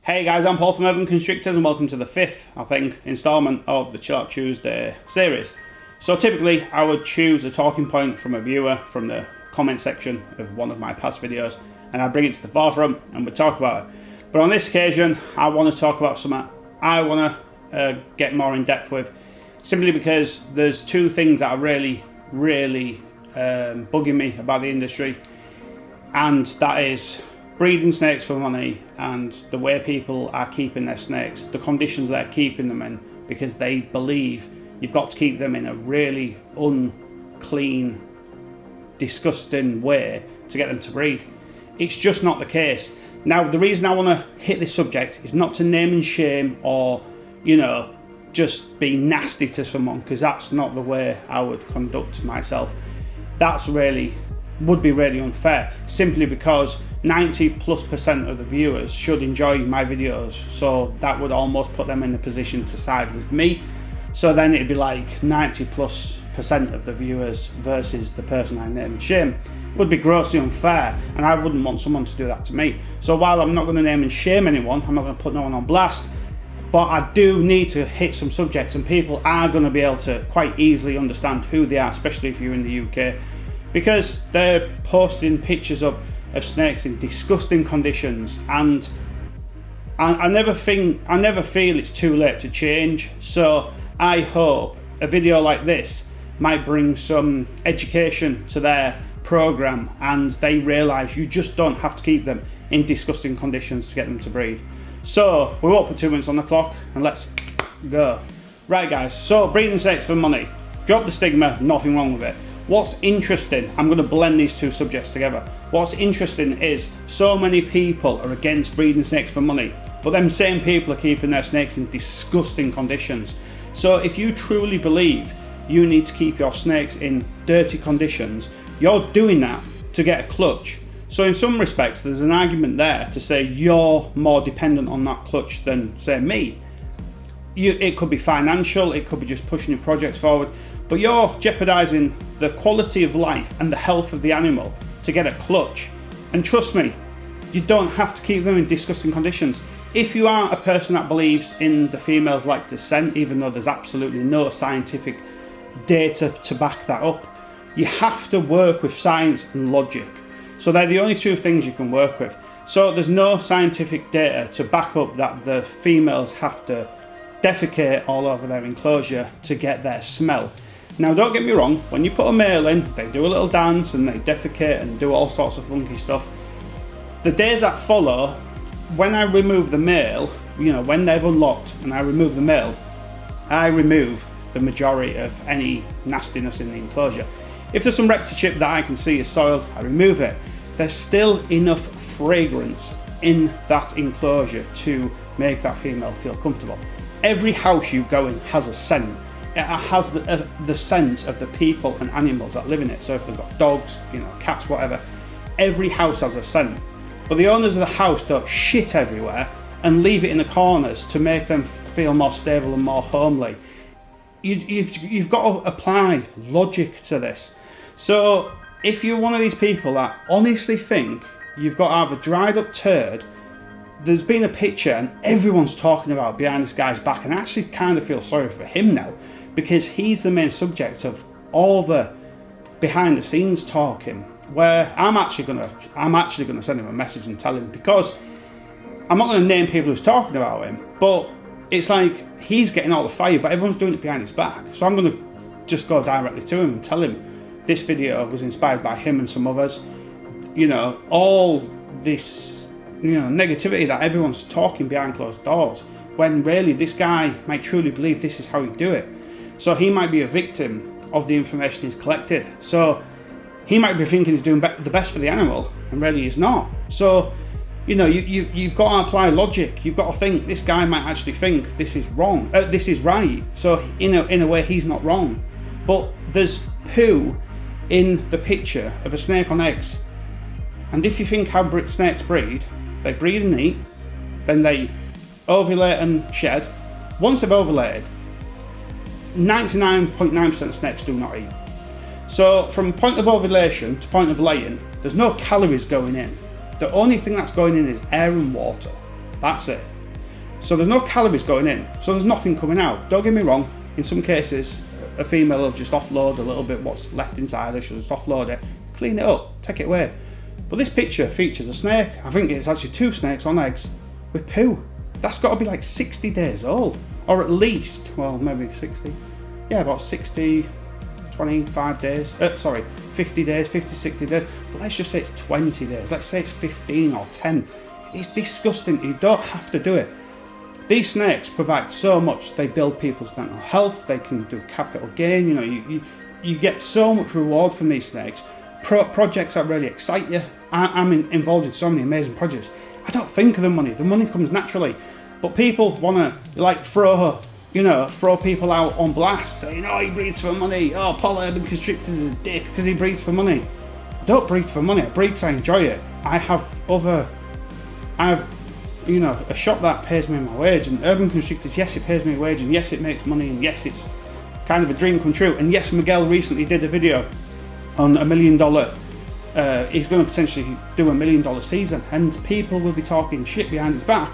Hey guys, I'm Paul from Constrictors and welcome to the fifth, I think, instalment of the Chill Out Tuesday series. So typically I would choose a talking point from a viewer from the comment section of one of my past videos and I'd bring it to the forefront and we'd talk about it. But on this occasion I want to talk about something I want to get more in depth with, simply because there's two things that are really bugging me about the industry, and that is breeding snakes for money and the way people are keeping their snakes, the conditions they're keeping them in, because they believe you've got to keep them in a really unclean, disgusting way to get them to breed. It's just not the case. Now, the reason I want to hit this subject is not to name and shame or, just be nasty to someone, because that's not the way I would conduct myself. That's would be really unfair, simply because 90+% of the viewers should enjoy my videos, so that would almost put them in a position to side with me. So then it'd be like 90+% of the viewers versus the person I name and shame. It would be grossly unfair, and I wouldn't want someone to do that to me. So while I'm not going to name and shame anyone, I'm not going to put no one on blast, but I do need to hit some subjects, and people are going to be able to quite easily understand who they are, especially if you're in the UK, because they're posting pictures up of snakes in disgusting conditions, and I never feel it's too late to change. So I hope a video like this might bring some education to their program and they realise you just don't have to keep them in disgusting conditions to get them to breed. So we won't put 2 minutes on the clock and let's go. Right guys, so breeding snakes for money. Drop the stigma, nothing wrong with it. What's interesting, I'm going to blend these two subjects together. What's interesting is so many people are against breeding snakes for money, but them same people are keeping their snakes in disgusting conditions. So if you truly believe you need to keep your snakes in dirty conditions, you're doing that to get a clutch. So in some respects there's an argument there to say you're more dependent on that clutch than, say, me. It could be financial, it could be just pushing your projects forward, but you're jeopardising the quality of life and the health of the animal to get a clutch. And trust me, you don't have to keep them in disgusting conditions. If you are a person that believes in the females like descent, even though there's absolutely no scientific data to back that up, you have to work with science and logic. So they're the only two things you can work with. So there's no scientific data to back up that the females have to defecate all over their enclosure to get their smell. Now don't get me wrong, when you put a male in, they do a little dance and they defecate and do all sorts of funky stuff. The days that follow, when I remove the male, when they've unlocked and I remove the male, I remove the majority of any nastiness in the enclosure. If there's some rector chip that I can see is soiled, I remove it. There's still enough fragrance in that enclosure to make that female feel comfortable. Every house you go in has a scent. It has the scent of the people and animals that live in it. So if they've got dogs, cats, whatever, every house has a scent. But the owners of the house don't shit everywhere and leave it in the corners to make them feel more stable and more homely. You've got to apply logic to this. So if you're one of these people that honestly think you've got to have a dried up turd, there's been a picture and everyone's talking about behind this guy's back, and I actually kind of feel sorry for him now, because he's the main subject of all the behind the scenes talking, where I'm actually gonna send him a message and tell him, because I'm not going to name people who's talking about him, but it's like he's getting all the fire but everyone's doing it behind his back. So I'm going to just go directly to him and tell him this video was inspired by him and some others. All this negativity that everyone's talking behind closed doors, when really this guy might truly believe this is how you do it. So he might be a victim of the information he's collected. So he might be thinking he's doing the best for the animal, and really he's not. So you've got to apply logic. You've got to think this guy might actually think this is wrong, this is right. So in a way he's not wrong. But there's poo in the picture of a snake on eggs, and if you think how snakes breed, they breed and eat, then they ovulate and shed. Once they've ovulated, 99.9% of snakes do not eat. So from point of ovulation to point of laying, there's no calories going in. The only thing that's going in is air and water. That's it. So there's no calories going in, so there's nothing coming out. Don't get me wrong, in some cases a female will just offload a little bit what's left inside her. She'll just offload it, clean it up, take it away. But this picture features a snake. I think it's actually 2 snakes on eggs with poo. That's got to be like 60 days old, or at least, well, maybe 60. Yeah, about 60, 25 days. 50 days, 50, 60 days. But let's just say it's 20 days. Let's say it's 15 or 10. It's disgusting. You don't have to do it. These snakes provide so much. They build people's mental health. They can do capital gain. You know, you get so much reward from these snakes. Projects that really excite you. I'm involved in so many amazing projects. I don't think of the money. The money comes naturally. But people want to like throw people out on blast, saying, oh, he breeds for money. Oh, Paul Urban Constrictors is a dick because he breeds for money. I don't breed for money. I breed because I enjoy it. I have a shop that pays me my wage, and Urban Constrictors, yes, it pays me a wage, and yes, it makes money, and yes, it's kind of a dream come true. And yes, Miguel recently did a video on $1 million. He's going to potentially do $1 million season, and people will be talking shit behind his back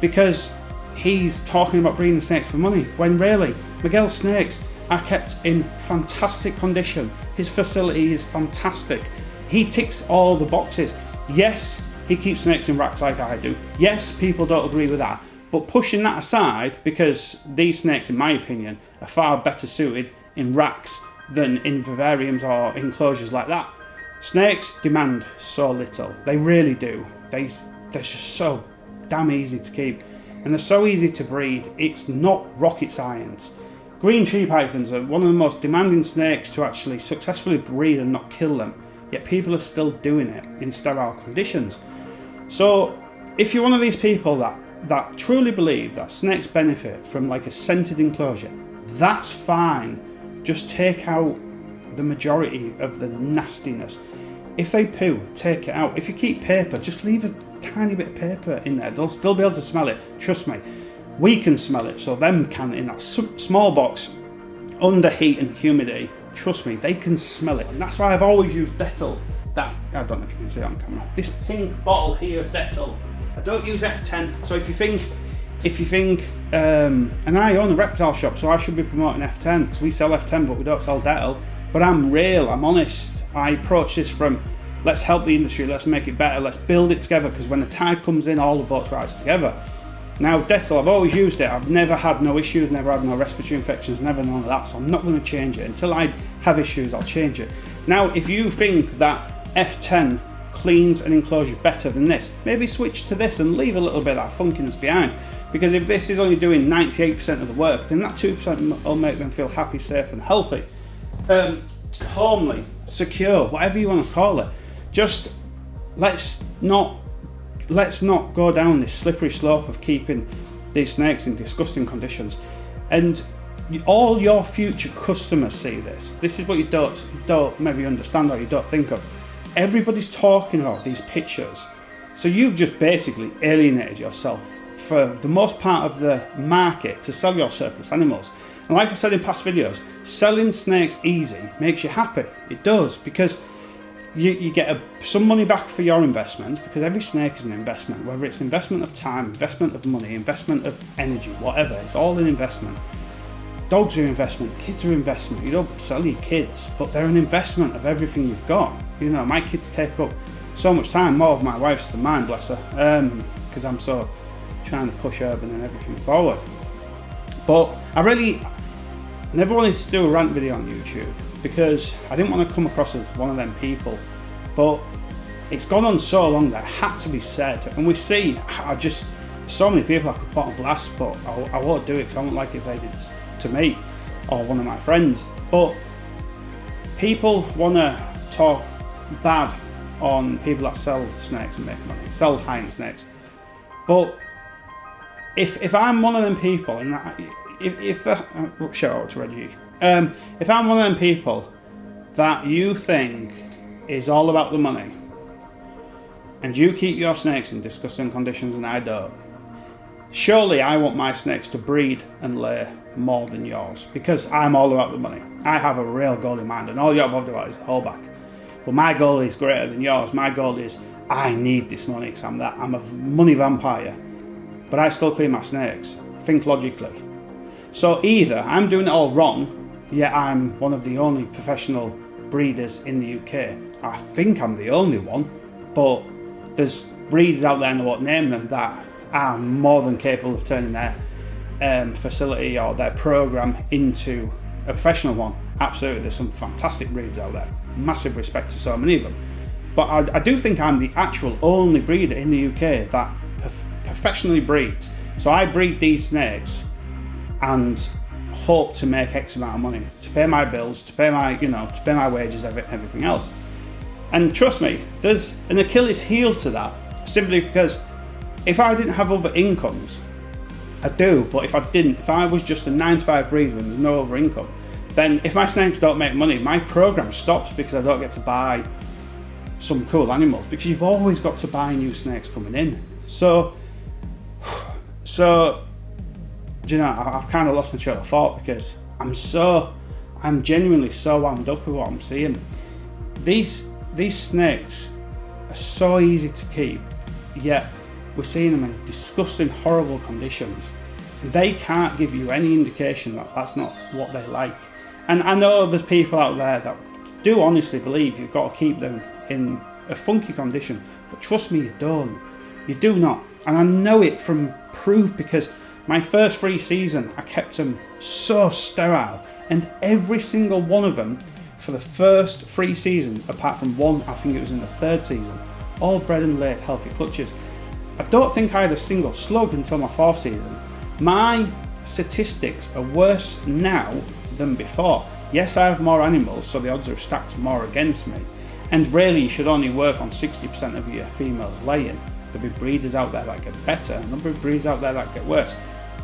because he's talking about breeding snakes for money, when really Miguel's snakes are kept in fantastic condition. His facility is fantastic. He ticks all the boxes. Yes, he keeps snakes in racks like I do. Yes, people don't agree with that. But pushing that aside, because these snakes, in my opinion, are far better suited in racks than in vivariums or enclosures like that. Snakes demand so little. They really do. They're just so damn easy to keep. And they're so easy to breed. It's not rocket science. Green tree pythons are one of the most demanding snakes to actually successfully breed and not kill them. Yet people are still doing it in sterile conditions. So if you're one of these people that truly believe that snakes benefit from like a scented enclosure, that's fine. Just take out the majority of the nastiness. If they poo, take it out. If you keep paper, just leave a tiny bit of paper in there. They'll still be able to smell it. Trust me. We can smell it, so them can, in that small box under heat and humidity, trust me, they can smell it. And that's why I've always used Dettol. That, I don't know if you can see it on camera. This pink bottle here of Dettol. I don't use F10, so if you think, and I own a reptile shop, so I should be promoting F10, because we sell F10 but we don't sell Dettol. But I'm real, I'm honest. I approach this from, let's help the industry, let's make it better, let's build it together, because when the tide comes in, all the boats rise together. Now Dettol, I've always used it, I've never had no issues, never had no respiratory infections, never none of that, so I'm not going to change it. Until I have issues, I'll change it. Now if you think that F10 cleans an enclosure better than this, maybe switch to this and leave a little bit of that funkiness behind, because if this is only doing 98% of the work, then that 2% will make them feel happy, safe and healthy. Homely, secure, whatever you want to call it. Just let's not go down this slippery slope of keeping these snakes in disgusting conditions. And all your future customers see this. This is what you don't maybe understand or you don't think of. Everybody's talking about these pictures. So you've just basically alienated yourself for the most part of the market to sell your surplus animals. And like I said in past videos, selling snakes easy makes you happy. It does, because you get some money back for your investment, because every snake is an investment, whether it's an investment of time, investment of money, investment of energy, whatever, it's all an investment. Dogs are investment, kids are investment. You don't sell your kids, but they're an investment of everything you've got. You know, my kids take up so much time, more of my wife's than mine, bless her, because I'm so trying to push urban and everything forward. But I never wanted to do a rant video on YouTube, because I didn't want to come across as one of them people, but it's gone on so long that it had to be said. And we see so many people I could put on blast, but I won't do it because I won't like it if they did to me or one of my friends. But people want to talk bad on people that sell snakes and make money, sell high-end snakes. But if I'm one of them people, and shout out to Reggie, if I'm one of them people that you think is all about the money, and you keep your snakes in disgusting conditions and I don't, surely I want my snakes to breed and lay more than yours, because I'm all about the money. I have a real goal in mind, and all you're bothered about is a holdback. But my goal is greater than yours. My goal is, I need this money because I'm a money vampire. but I still clean my snakes. Think logically. So either I'm doing it all wrong, yet I'm one of the only professional breeders in the UK. I think I'm the only one, but there's breeders out there, and I won't name them, that are more than capable of turning their facility or their program into a professional one. Absolutely, there's some fantastic breeds out there. Massive respect to so many of them. But I do think I'm the actual only breeder in the UK that professionally breeds. So I breed these snakes and hope to make X amount of money to pay my bills, to pay my, to pay my wages, everything else. And trust me, there's an Achilles heel to that, simply because if I didn't have other incomes, I do, but if I was just a 9-to-5 breeder and there's no other income, then if my snakes don't make money, my program stops because I don't get to buy some cool animals, because you've always got to buy new snakes coming in. So I've kind of lost my train of thought, because I'm genuinely so wound up with what I'm seeing. These snakes are so easy to keep, yet we're seeing them in disgusting, horrible conditions. They can't give you any indication that that's not what they like. And I know there's people out there that do honestly believe you've got to keep them in a funky condition, but trust me, you don't. You do not. And I know it from proof, because my first 3 season I kept them so sterile, and every single one of them for the first 3 seasons, apart from one, I think it was in the 3rd season, all bred and laid healthy clutches. I don't think I had a single slug until my 4th season. My statistics are worse now than before. Yes, I have more animals, so the odds are stacked more against me, and really you should only work on 60% of your females laying. There'll be breeders out there that get better, and there'll be breeders out there that get worse.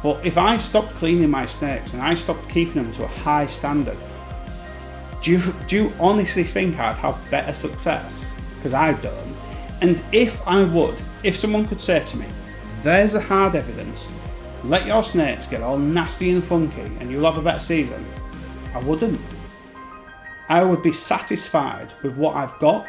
But if I stopped cleaning my snakes and I stopped keeping them to a high standard, do you honestly think I'd have better success? Because I don't. And if someone could say to me, there's a hard evidence, let your snakes get all nasty and funky and you'll have a better season, I wouldn't. I would be satisfied with what I've got.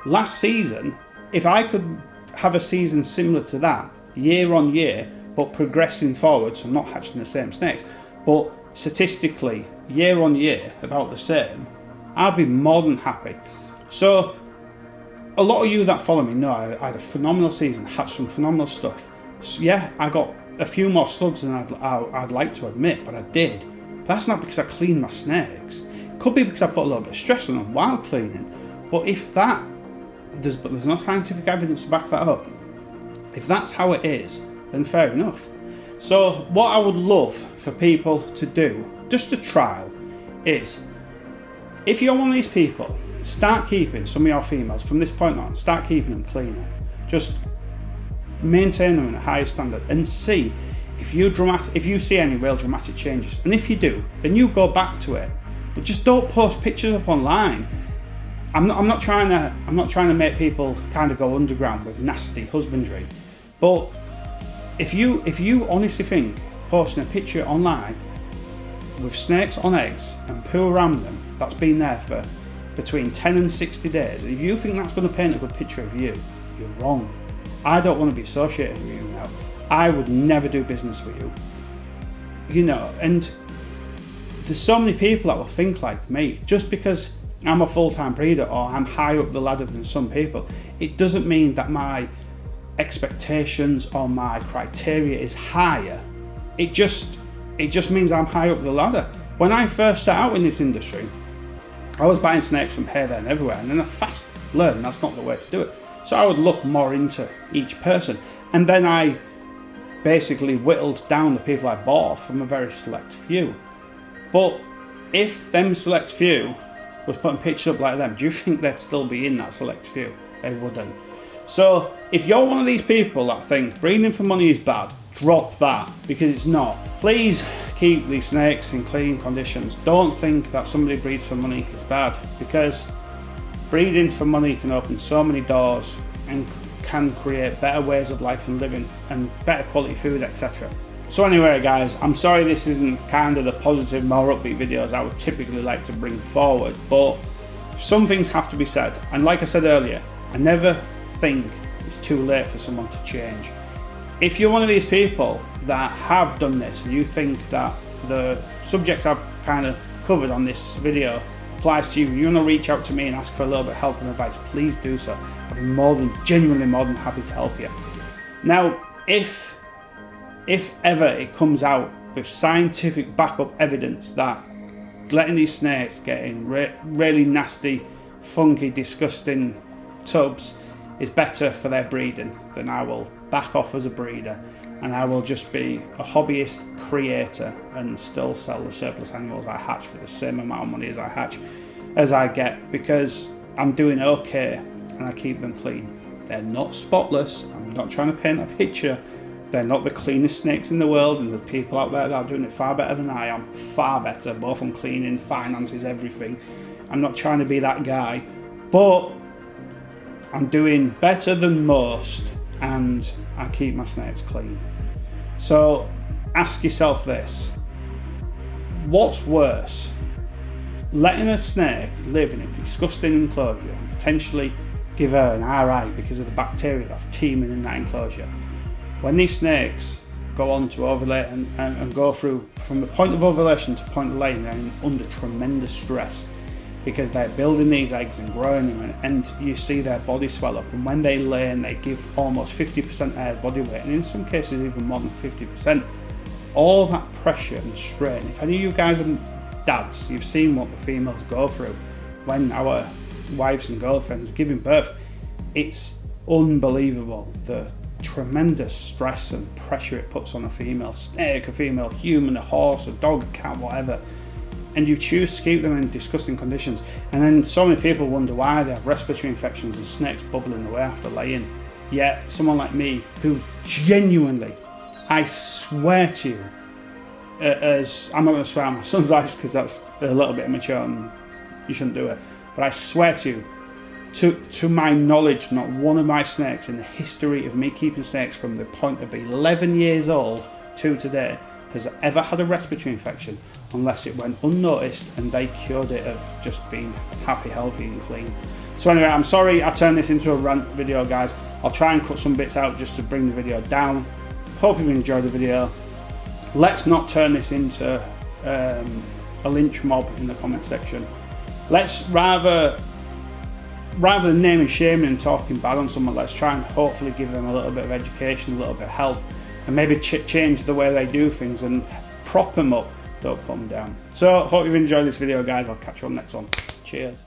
Last season, if I could have a season similar to that, year on year, but progressing forward, so not hatching the same snakes, but statistically, year on year, about the same, I'd be more than happy. So, a lot of you that follow me know I had a phenomenal season, hatched some phenomenal stuff. So yeah, I got a few more slugs than I'd like to admit, but I did. But that's not because I cleaned my snakes. It could be because I put a little bit of stress on them while cleaning. But there's no scientific evidence to back that up. If that's how it is, then fair enough. So what I would love for people to do, just a trial, is if you're one of these people, start keeping some of your females from this point on, start keeping them cleaner. Just maintain them in a higher standard and see if you see any real dramatic changes. And if you do, then you go back to it. But just don't post pictures up online. I'm not trying to make people kind of go underground with nasty husbandry. But if you honestly think posting a picture online with snakes on eggs and poo around them that's been there for between 10 and 60 days, if you think that's going to paint a good picture of you, you're wrong. I don't want to be associated with you now. I would never do business with you. And there's so many people that will think like me. Just because I'm a full-time breeder or I'm higher up the ladder than some people, it doesn't mean that my expectations or my criteria is higher. It just means I'm higher up the ladder. When I first set out in this industry, I was buying snakes from here, there and everywhere, and then I fast learned that's not the way to do it. So I would look more into each person, and then I basically whittled down the people I bought from a very select few. But if them select few was putting pictures up like them, do you think they'd still be in that select few? They wouldn't. So if you're one of these people that think breeding for money is bad, drop that, because it's not. Please keep these snakes in clean conditions. Don't think that somebody breeds for money is bad, because breeding for money can open so many doors and can create better ways of life and living and better quality food, etc. So anyway guys, I'm sorry this isn't kind of the positive, more upbeat videos I would typically like to bring forward, but some things have to be said. And like I said earlier, I never think it's too late for someone to change. if you're one of these people that have done this and you think that the subjects I've kind of covered on this video applies to you, you want to reach out to me and ask for a little bit of help and advice, please do so. I'd be genuinely more than happy to help you. Now, if ever it comes out with scientific backup evidence that letting these snakes get in really nasty, funky, disgusting tubs is better for their breeding, then I will back off as a breeder and I will just be a hobbyist creator and still sell the surplus animals I hatch for the same amount of money as I get, because I'm doing okay and I keep them clean. They're not spotless. I'm not trying to paint a picture. They're not the cleanest snakes in the world, and there's people out there that are doing it far better than I am, far better, both on cleaning, finances, everything. I'm not trying to be that guy, but I'm doing better than most and I keep my snakes clean. So ask yourself this: what's worse, letting a snake live in a disgusting enclosure and potentially give her an RI because of the bacteria that's teeming in that enclosure? When these snakes go on to ovulate and go through from the point of ovulation to point of laying, they're under tremendous stress because they're building these eggs and growing them, and you see their body swell up, and when they lay and they give almost 50% of their body weight, and in some cases even more than 50%, all that pressure and strain. If any of you guys are dads, you've seen what the females go through when our wives and girlfriends are giving birth. It's unbelievable, the tremendous stress and pressure it puts on a female snake, a female human, a horse, a dog, a cat, whatever, and you choose to keep them in disgusting conditions. And then so many people wonder why they have respiratory infections and snakes bubbling away after laying. Yet someone like me, who genuinely, I swear to you, as I'm not going to swear on my son's life because that's a little bit immature and you shouldn't do it, but I swear to you, to my knowledge, not one of my snakes in the history of me keeping snakes from the point of 11 years old to today has ever had a respiratory infection, unless it went unnoticed and they cured it of just being happy, healthy and clean. So anyway, I'm sorry I turned this into a rant video, guys. I'll try and cut some bits out just to bring the video down. Hope you enjoyed the video. Let's not turn this into a lynch mob in the comment section. Let's rather than naming, shaming and talking bad on someone, let's try and hopefully give them a little bit of education, a little bit of help, and maybe change the way they do things and prop them up, don't put them down. So hope you've enjoyed this video, guys. I'll catch you on the next one. Cheers.